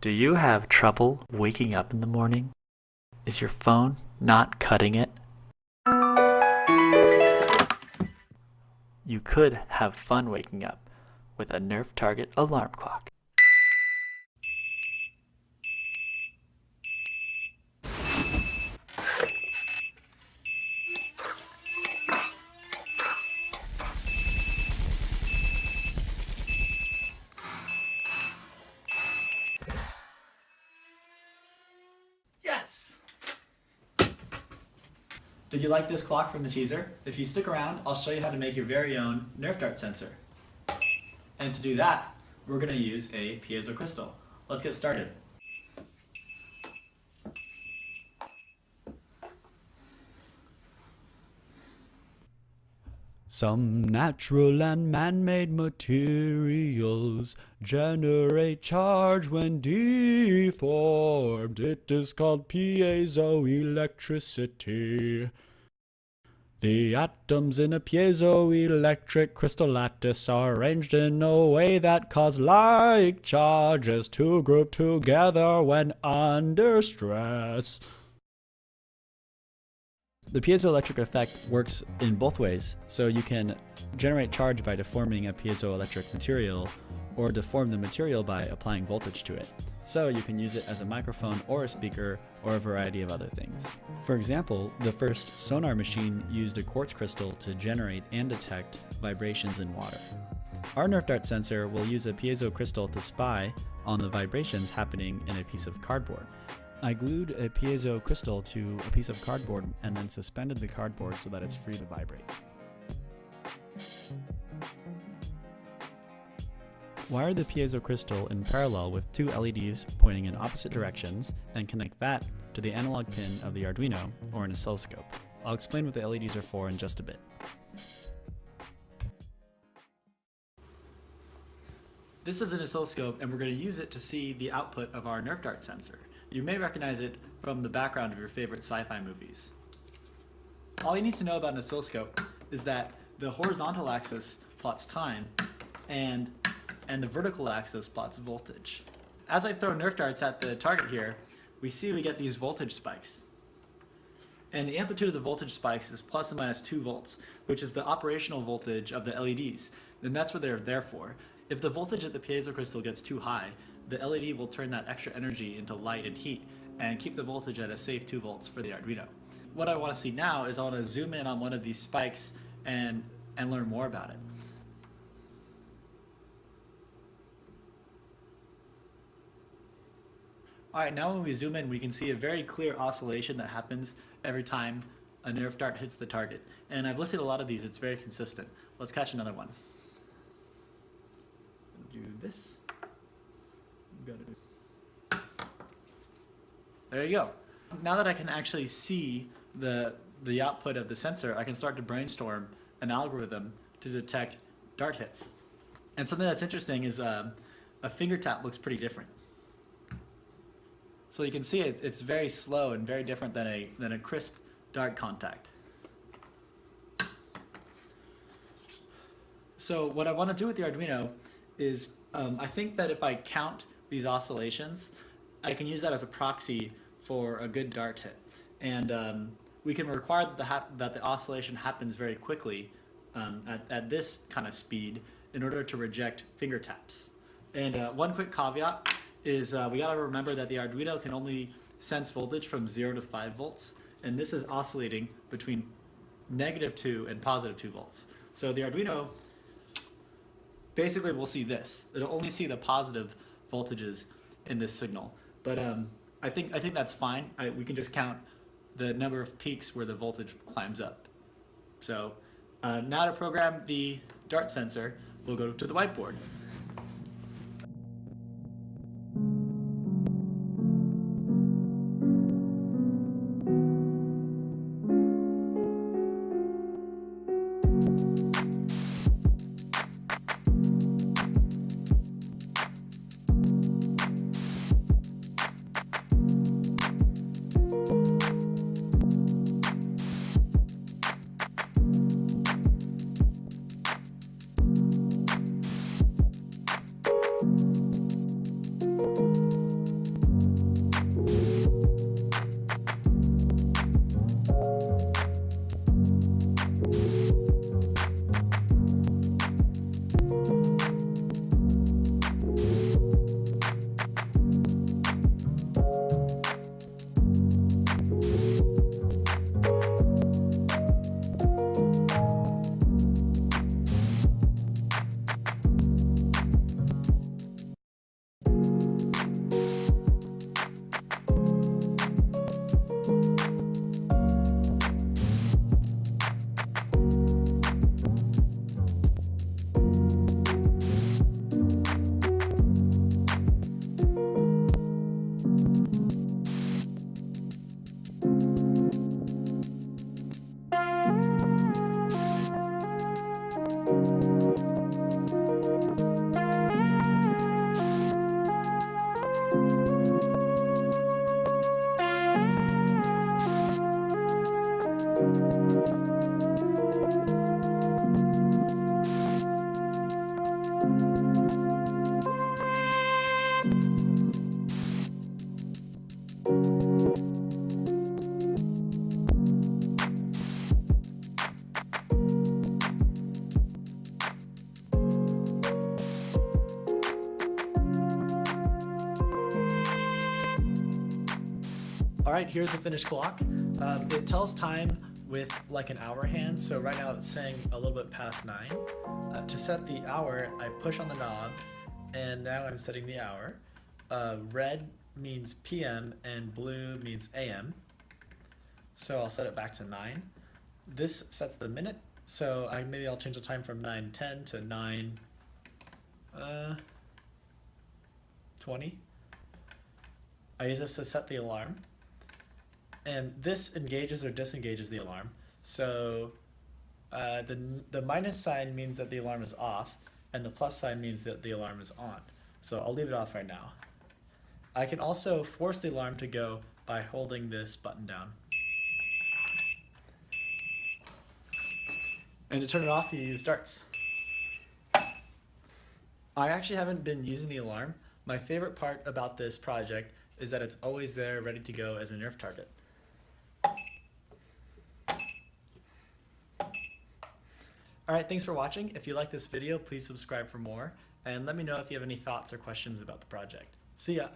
Do you have trouble waking up in the morning? Is your phone not cutting it? You could have fun waking up with a Nerf Target alarm clock. Yes! Did you like this clock from the teaser? If you stick around, I'll show you how to make your very own Nerf dart sensor. And to do that, we're going to use a piezo crystal. Let's get started. Some natural and man-made materials generate charge when deformed. It is called piezoelectricity. The atoms in a piezoelectric crystal lattice are arranged in a way that cause like charges to group together when under stress. The piezoelectric effect works in both ways, so you can generate charge by deforming a piezoelectric material or deform the material by applying voltage to it. So you can use it as a microphone or a speaker or a variety of other things. For example, the first sonar machine used a quartz crystal to generate and detect vibrations in water. Our Nerf dart sensor will use a piezo crystal to spy on the vibrations happening in a piece of cardboard. I glued a piezo crystal to a piece of cardboard and then suspended the cardboard so that it's free to vibrate. Wire the piezo crystal in parallel with two LEDs pointing in opposite directions and connect that to the analog pin of the Arduino or an oscilloscope. I'll explain what the LEDs are for in just a bit. This is an oscilloscope and we're going to use it to see the output of our Nerf dart sensor. You may recognize it from the background of your favorite sci-fi movies. All you need to know about an oscilloscope is that the horizontal axis plots time and the vertical axis plots voltage. As I throw Nerf darts at the target here, we get these voltage spikes. And the amplitude of the voltage spikes is plus or minus 2 volts, which is the operational voltage of the LEDs. And that's what they're there for. If the voltage at the piezo crystal gets too high, the LED will turn that extra energy into light and heat and keep the voltage at a safe 2 volts for the Arduino. What I want to see now is I want to zoom in on one of these spikes and learn more about it. Alright, now when we zoom in, we can see a very clear oscillation that happens every time a Nerf dart hits the target. And I've lifted a lot of these, it's very consistent. Let's catch another one. Do this. There you go. Now that I can actually see the output of the sensor, I can start to brainstorm an algorithm to detect dart hits. And something that's interesting is a finger tap looks pretty different. So you can see it's very slow and very different than a crisp dart contact. So what I want to do with the Arduino is I think that if I count these oscillations, I can use that as a proxy for a good dart hit. And we can require that the oscillation happens very quickly at this kind of speed in order to reject finger taps. And one quick caveat is we got to remember that the Arduino can only sense voltage from 0 to 5 volts, and this is oscillating between -2 and +2 volts. So the Arduino basically we'll see this. It'll only see the positive voltages in this signal. But I think that's fine. We can just count the number of peaks where the voltage climbs up. So now to program the dart sensor, we'll go to the whiteboard. All right, here's the finished clock. It tells time with like an hour hand, so right now it's saying a little bit past 9. To set the hour, I push on the knob, and now I'm setting the hour. Red means PM and blue means AM. So I'll set it back to 9. This sets the minute, so maybe I'll change the time from 9:10 to 9:20. I use this to set the alarm. And this engages or disengages the alarm. So the minus sign means that the alarm is off, and the plus sign means that the alarm is on. So I'll leave it off right now. I can also force the alarm to go by holding this button down. And to turn it off, you use darts. I actually haven't been using the alarm. My favorite part about this project is that it's always there ready to go as a Nerf target. Alright, thanks for watching. If you like this video, please subscribe for more, and let me know if you have any thoughts or questions about the project. See ya!